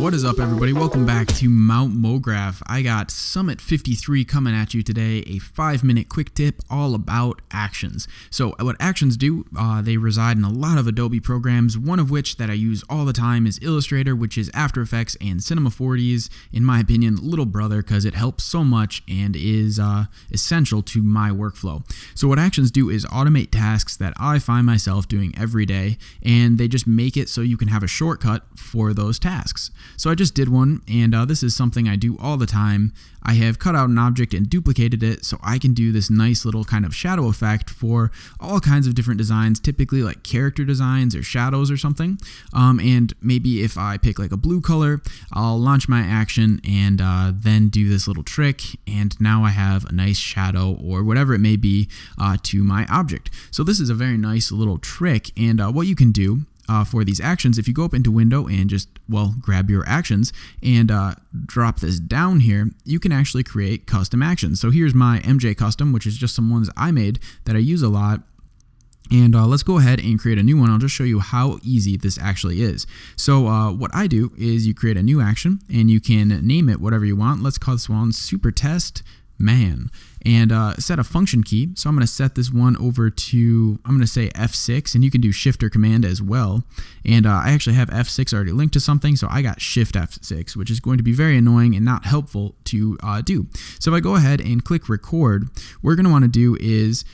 What is up, everybody? Welcome back to Mount MoGraph. I got Summit 53 coming at you today, a 5-minute quick tip all about actions. So what actions do, they reside in a lot of Adobe programs, one of which that I use all the time is Illustrator, which is After Effects and Cinema 4D's, in my opinion, little brother, because it helps so much and is essential to my workflow. So what actions do is automate tasks that I find myself doing every day, and they just make it so you can have a shortcut for those tasks. So I just did one, and this is something I do all the time. I have cut out an object and duplicated it so I can do this nice little kind of shadow effect for all kinds of different designs, typically like character designs or shadows or something. And maybe if I pick like a blue color, I'll launch my action and then do this little trick, and now I have a nice shadow or whatever it may be to my object. So this is a very nice little trick, and what you can do for these actions, if you go up into window and just, grab your actions and drop this down here, you can actually create custom actions. So here's my MJ custom, which is just some ones I made that I use a lot. And let's go ahead and create a new one. I'll just show you how easy this actually is. So what I do is you create a new action and you can name it whatever you want. Let's call this one Super Test Man, and set a function key. So I'm going to set this one over to, I'm going to say F6, and you can do Shift or Command as well. And I actually have F6 already linked to something, so I got Shift F6, which is going to be very annoying and not helpful to do. So if I go ahead and click record, what we're going to want to do is,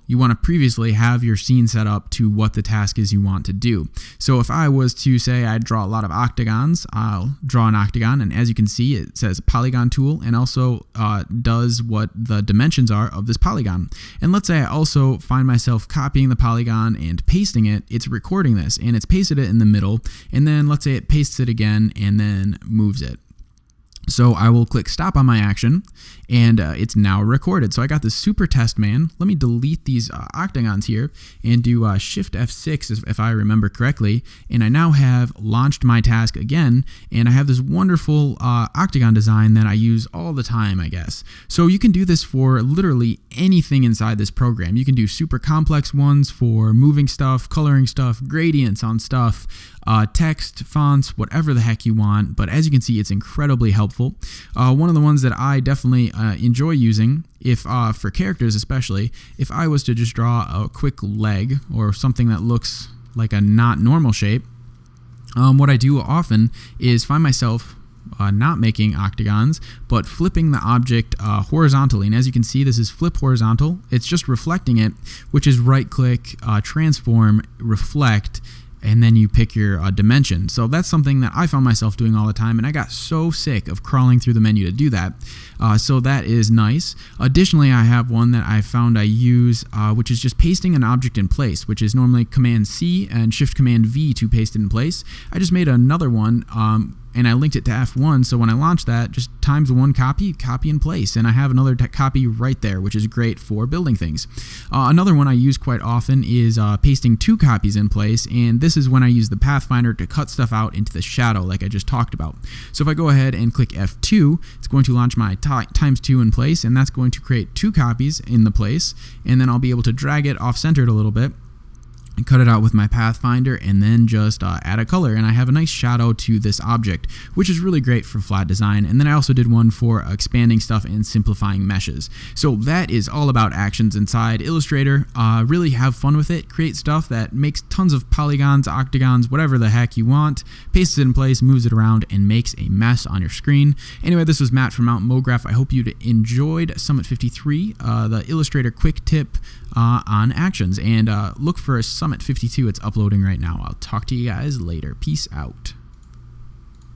you want to previously have your scene set up to what the task is you want to do. So if I was to say I draw a lot of octagons, I'll draw an octagon, and as you can see, it says polygon tool, and also does what the dimensions are of this polygon. And let's say I also find myself copying the polygon and pasting it. It's recording this, and it's pasted it in the middle, and then let's say it pastes it again and then moves it. So I will click stop on my action, and it's now recorded. So I got this Super Test Man. Let me delete these octagons here and do Shift F6 if I remember correctly. And I now have launched my task again, and I have this wonderful octagon design that I use all the time, I guess. So you can do this for literally anything inside this program. You can do super complex ones for moving stuff, coloring stuff, gradients on stuff, text, fonts, whatever the heck you want. But as you can see, it's incredibly helpful. One of the ones that I definitely enjoy using, if for characters especially, if I was to just draw a quick leg or something that looks like a not normal shape, what I do often is find myself not making octagons, but flipping the object horizontally. And as you can see, this is flip horizontal. It's just reflecting it, which is right click, transform, reflect, and then you pick your dimension. So that's something that I found myself doing all the time, and I got so sick of crawling through the menu to do that. So that is nice. Additionally, I have one that I found I use, which is just pasting an object in place, which is normally Command C and Shift Command V to paste it in place. I just made another one, and I linked it to F1, so when I launch that, just times one copy in place, and I have another copy right there, which is great for building things. Another one I use quite often is pasting 2 copies in place, and this is when I use the Pathfinder to cut stuff out into the shadow like I just talked about. So if I go ahead and click F2, it's going to launch my times 2 in place, and that's going to create 2 copies in the place, and then I'll be able to drag it off-centered a little bit, and cut it out with my Pathfinder, and then just add a color, and I have a nice shadow to this object, which is really great for flat design. And then I also did one for expanding stuff and simplifying meshes. So that is all about actions inside Illustrator. Really have fun with it. Create stuff that makes tons of polygons, octagons, whatever the heck you want, pastes it in place, moves it around, and makes a mess on your screen. Anyway, this was Matt from Mount MoGraph. I hope you enjoyed Summit 53, the Illustrator quick tip on actions, and look for Summit 52. It's uploading right now. I'll talk to you guys later. Peace out.